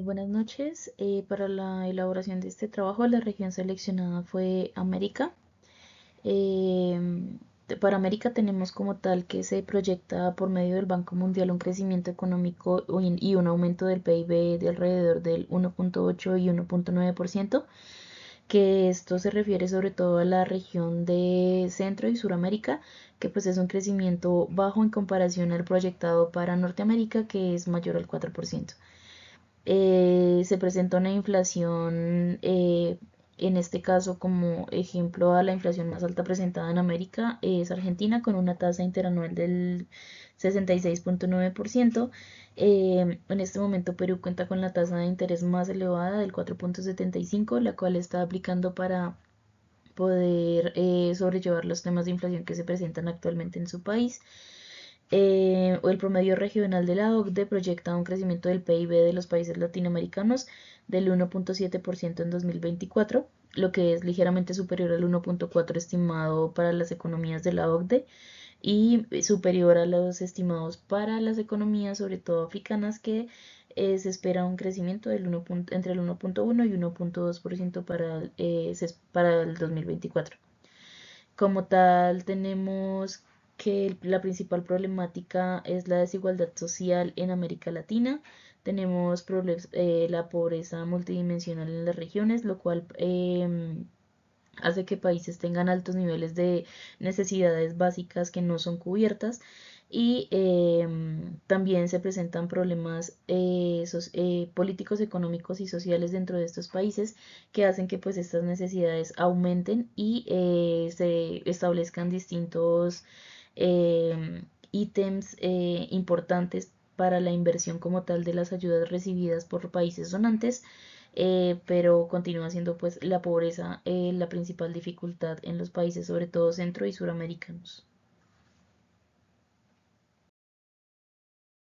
Buenas noches. Para la elaboración de este trabajo, la región seleccionada fue América. Para América tenemos como tal que se proyecta por medio del Banco Mundial un crecimiento económico y un aumento del PIB de alrededor del 1.8 y 1.9%, que esto se refiere sobre todo a la región de Centro y Suramérica, que pues es un crecimiento bajo en comparación al proyectado para Norteamérica, que es mayor al 4%. Se presenta una inflación, en este caso como ejemplo a la inflación más alta presentada en América, es Argentina con una tasa interanual del 66.9%. En este momento Perú cuenta con la tasa de interés más elevada del 4.75, la cual está aplicando para poder sobrellevar los temas de inflación que se presentan actualmente en su país. El promedio regional de la OCDE proyecta un crecimiento del PIB de los países latinoamericanos del 1.7% en 2024, lo que es ligeramente superior al 1.4% estimado para las economías de la OCDE y superior a los estimados para las economías, sobre todo africanas, que se espera un crecimiento del entre el 1.1 y 1.2% para el 2024. Como tal, tenemos que la principal problemática es la desigualdad social en América Latina. Tenemos la pobreza multidimensional en las regiones, lo cual hace que países tengan altos niveles de necesidades básicas que no son cubiertas y también se presentan problemas políticos, económicos y sociales dentro de estos países que hacen que pues estas necesidades aumenten y se establezcan distintos ítems importantes para la inversión como tal de las ayudas recibidas por países donantes, pero continúa siendo pues la pobreza la principal dificultad en los países, sobre todo centro y suramericanos.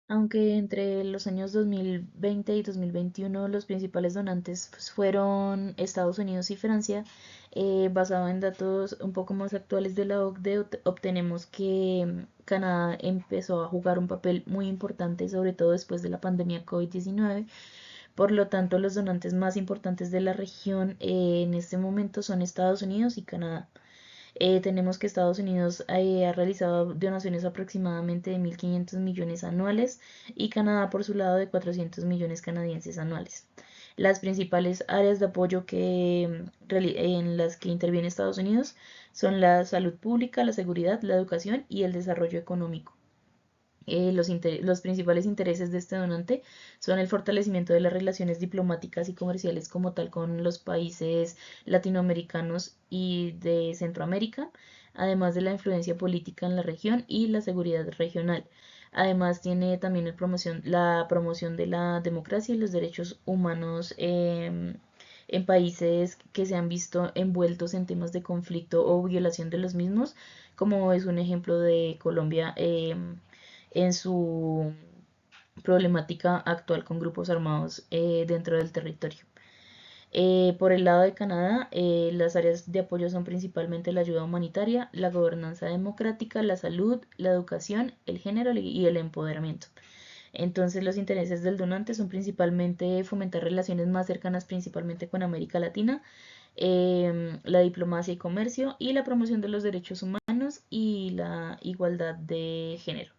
Aunque entre los años 2020 y 2021 los principales donantes pues, fueron Estados Unidos y Francia, basado en datos un poco más actuales de la OCDE, obtenemos que Canadá empezó a jugar un papel muy importante, sobre todo después de la pandemia COVID-19. Por lo tanto, los donantes más importantes de la región en este momento son Estados Unidos y Canadá. Tenemos que Estados Unidos ha realizado donaciones aproximadamente de 1.500 millones anuales y Canadá por su lado de 400 millones canadienses anuales. Las principales áreas de apoyo en las que interviene Estados Unidos son la salud pública, la seguridad, la educación y el desarrollo económico. Los principales intereses de este donante son el fortalecimiento de las relaciones diplomáticas y comerciales como tal con los países latinoamericanos y de Centroamérica, además de la influencia política en la región y la seguridad regional. Además tiene también la promoción de la democracia y los derechos humanos en países que se han visto envueltos en temas de conflicto o violación de los mismos, como es un ejemplo de Colombia en su problemática actual con grupos armados dentro del territorio. Por el lado de Canadá, las áreas de apoyo son principalmente la ayuda humanitaria, la gobernanza democrática, la salud, la educación, el género y el empoderamiento. Entonces los intereses del donante son principalmente fomentar relaciones más cercanas principalmente con América Latina, la diplomacia y comercio y la promoción de los derechos humanos y la igualdad de género.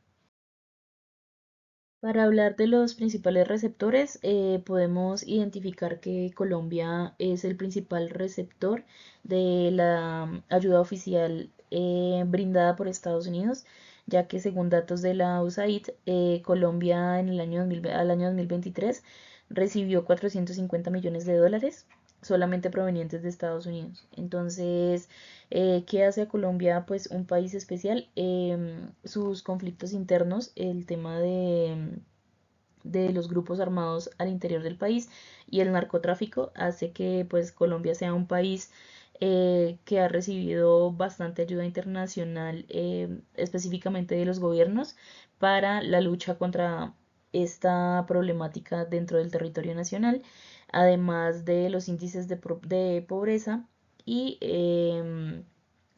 Para hablar de los principales receptores, podemos identificar que Colombia es el principal receptor de la ayuda oficial brindada por Estados Unidos, ya que según datos de la USAID, Colombia en el año 2000 al año 2023 recibió 450 millones de dólares solamente provenientes de Estados Unidos. Entonces, ¿qué hace a Colombia pues un país especial? Sus conflictos internos, el tema de los grupos armados al interior del país y el narcotráfico hace que pues Colombia sea un país que ha recibido bastante ayuda internacional, específicamente de los gobiernos, para la lucha contra esta problemática dentro del territorio nacional, además de los índices de pobreza y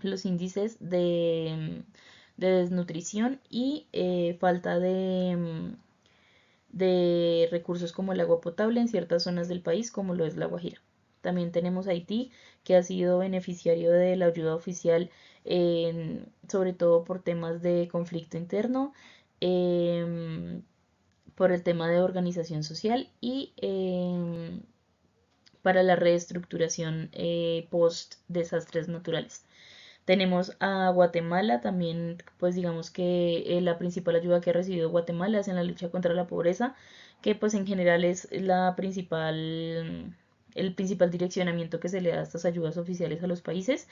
los índices de desnutrición y falta de recursos como el agua potable en ciertas zonas del país, como lo es La Guajira. También tenemos Haití, que ha sido beneficiario de la ayuda oficial, sobre todo por temas de conflicto interno, por el tema de organización social y para la reestructuración post desastres naturales. Tenemos a Guatemala también, pues digamos que la principal ayuda que ha recibido Guatemala es en la lucha contra la pobreza, que pues en general es el principal direccionamiento que se le da a estas ayudas oficiales a los países,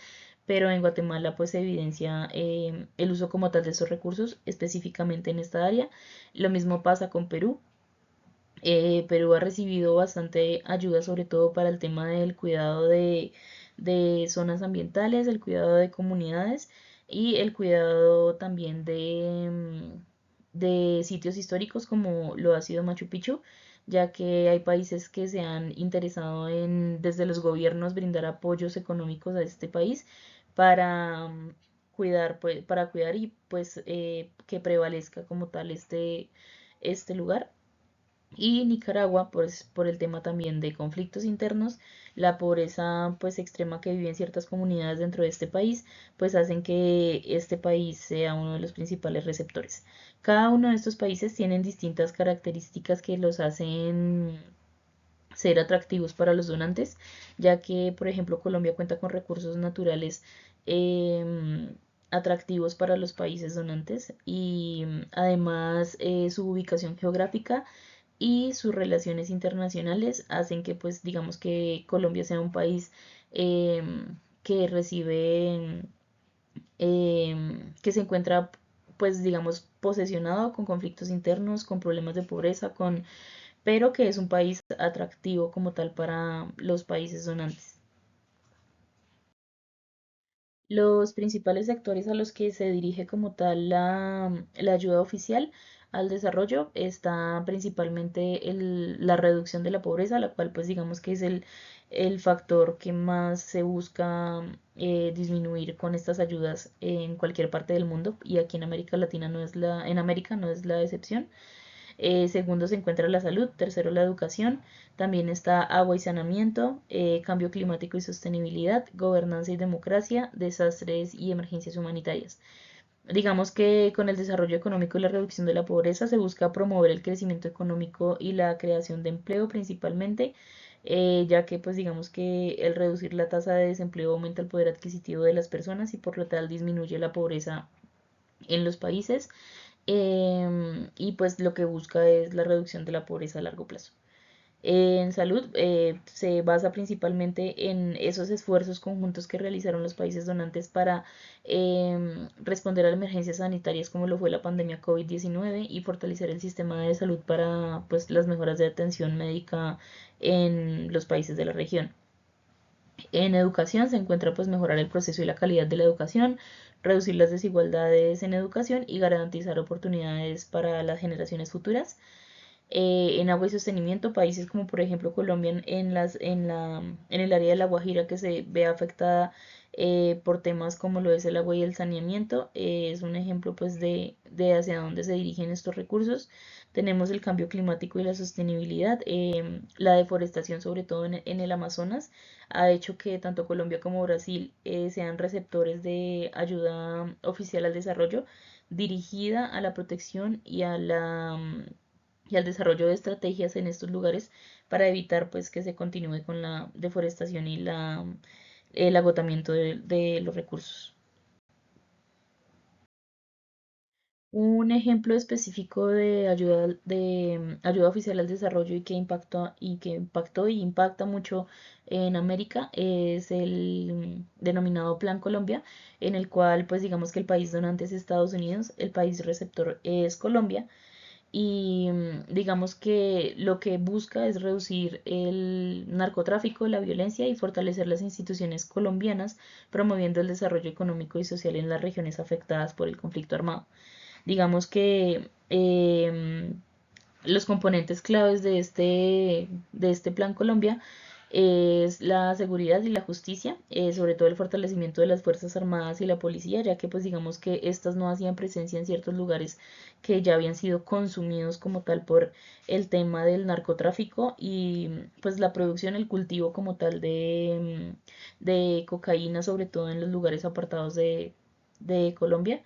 pero en Guatemala pues se evidencia el uso como tal de estos recursos específicamente en esta área. Lo mismo pasa con Perú. Perú ha recibido bastante ayuda, sobre todo para el tema del cuidado de zonas ambientales, el cuidado de comunidades y el cuidado también de sitios históricos como lo ha sido Machu Picchu, ya que hay países que se han interesado en, desde los gobiernos, brindar apoyos económicos a este país para cuidar, pues, para cuidar y pues que prevalezca como tal este lugar. Y Nicaragua, pues por el tema también de conflictos internos, la pobreza pues extrema que viven ciertas comunidades dentro de este país, pues hacen que este país sea uno de los principales receptores. Cada uno de estos países tienen distintas características que los hacen ser atractivos para los donantes, ya que, por ejemplo, Colombia cuenta con recursos naturales atractivos para los países donantes y además su ubicación geográfica y sus relaciones internacionales hacen que, pues, digamos que Colombia sea un país que recibe, que se encuentra, pues, digamos, posesionado con conflictos internos, con problemas de pobreza, pero que es un país atractivo como tal para los países donantes. Los principales sectores a los que se dirige como tal la ayuda oficial al desarrollo está principalmente la reducción de la pobreza, la cual pues digamos que es el factor que más se busca disminuir con estas ayudas en cualquier parte del mundo y aquí en América Latina en América no es la excepción. Segundo se encuentra la salud, tercero la educación, también está agua y saneamiento, cambio climático y sostenibilidad, gobernanza y democracia, desastres y emergencias humanitarias. Digamos que con el desarrollo económico y la reducción de la pobreza se busca promover el crecimiento económico y la creación de empleo principalmente, ya que pues digamos que el reducir la tasa de desempleo aumenta el poder adquisitivo de las personas y por lo tal disminuye la pobreza en los países. Y pues lo que busca es la reducción de la pobreza a largo plazo. En salud se basa principalmente en esos esfuerzos conjuntos que realizaron los países donantes para responder a emergencias sanitarias como lo fue la pandemia COVID-19 y fortalecer el sistema de salud para pues, las mejoras de atención médica en los países de la región. En educación se encuentra pues mejorar el proceso y la calidad de la educación, reducir las desigualdades en educación y garantizar oportunidades para las generaciones futuras. En agua y sostenimiento, países como por ejemplo Colombia en el área de La Guajira que se ve afectada por temas como lo es el agua y el saneamiento, es un ejemplo pues de hacia dónde se dirigen estos recursos. Tenemos el cambio climático y la sostenibilidad, la deforestación sobre todo en el Amazonas ha hecho que tanto Colombia como Brasil sean receptores de ayuda oficial al desarrollo dirigida a la protección y al desarrollo de estrategias en estos lugares para evitar pues que se continúe con la deforestación y el agotamiento de los recursos. Un ejemplo específico de ayuda oficial al desarrollo y que impactó y impacta mucho en América es el denominado Plan Colombia, en el cual pues digamos que el país donante es Estados Unidos, el país receptor es Colombia y digamos que lo que busca es reducir el narcotráfico, la violencia y fortalecer las instituciones colombianas, promoviendo el desarrollo económico y social en las regiones afectadas por el conflicto armado. Digamos que los componentes claves de este Plan Colombia es la seguridad y la justicia, sobre todo el fortalecimiento de las Fuerzas Armadas y la policía, ya que pues digamos que estas no hacían presencia en ciertos lugares que ya habían sido consumidos como tal por el tema del narcotráfico y pues la producción, el cultivo como tal de cocaína, sobre todo en los lugares apartados de Colombia.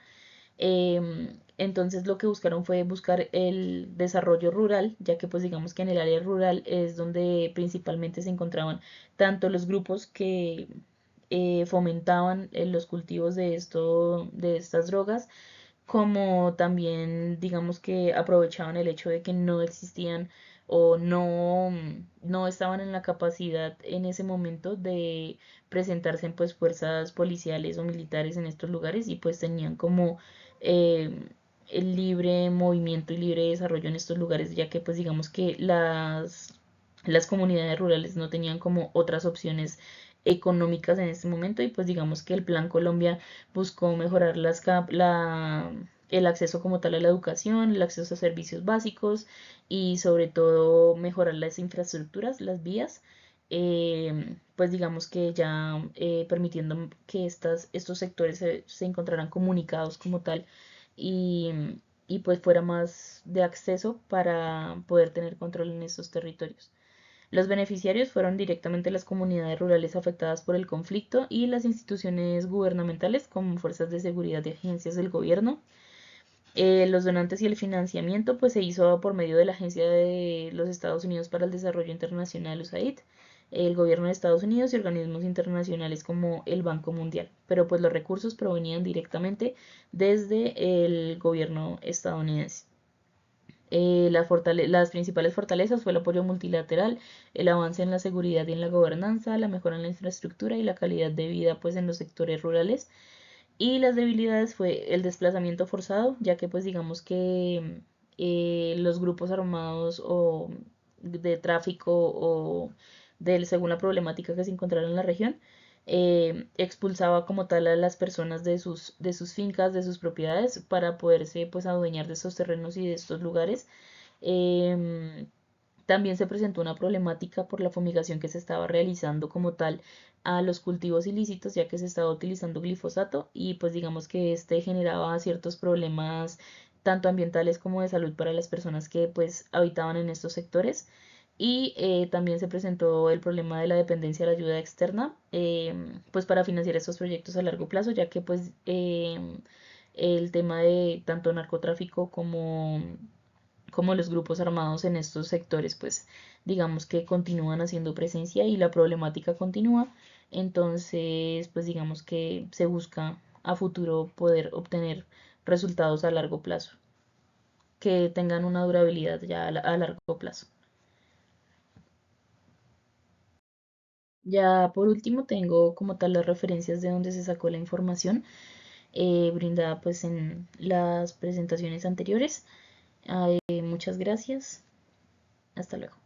Entonces lo que buscaron fue buscar el desarrollo rural, ya que pues digamos que en el área rural es donde principalmente se encontraban tanto los grupos que fomentaban los cultivos de estas drogas, como también digamos que aprovechaban el hecho de que no existían o no estaban en la capacidad en ese momento de presentarse en pues fuerzas policiales o militares en estos lugares y pues tenían como eh, el libre movimiento y libre desarrollo en estos lugares, ya que pues digamos que las comunidades rurales no tenían como otras opciones económicas en este momento y pues digamos que el Plan Colombia buscó mejorar el acceso como tal a la educación, el acceso a servicios básicos y sobre todo mejorar las infraestructuras, las vías, pues digamos que ya permitiendo que estos sectores se encontraran comunicados como tal y, y pues fuera más de acceso para poder tener control en estos territorios. Los beneficiarios fueron directamente las comunidades rurales afectadas por el conflicto y las instituciones gubernamentales como fuerzas de seguridad y agencias del gobierno. Los donantes y el financiamiento pues se hizo por medio de la Agencia de los Estados Unidos para el Desarrollo Internacional, USAID, el gobierno de Estados Unidos y organismos internacionales como el Banco Mundial. Pero pues los recursos provenían directamente desde el gobierno estadounidense. Las principales fortalezas fue el apoyo multilateral, el avance en la seguridad y en la gobernanza, la mejora en la infraestructura y la calidad de vida pues en los sectores rurales. Y las debilidades fue el desplazamiento forzado, ya que pues digamos que los grupos armados o de tráfico o según la problemática que se encontrara en la región, expulsaba como tal a las personas de sus fincas, de sus propiedades, para poderse pues adueñar de estos terrenos y de estos lugares. Em, También se presentó una problemática por la fumigación que se estaba realizando como tal a los cultivos ilícitos, ya que se estaba utilizando glifosato y pues digamos que este generaba ciertos problemas tanto ambientales como de salud para las personas que pues habitaban en estos sectores. Y también se presentó el problema de la dependencia de la ayuda externa, pues para financiar estos proyectos a largo plazo, ya que pues el tema de tanto narcotráfico como los grupos armados en estos sectores, pues digamos que continúan haciendo presencia y la problemática continúa. Entonces, pues digamos que se busca a futuro poder obtener resultados a largo plazo, que tengan una durabilidad ya a largo plazo. Ya por último tengo como tal las referencias de donde se sacó la información brindada pues en las presentaciones anteriores. Muchas gracias. Hasta luego.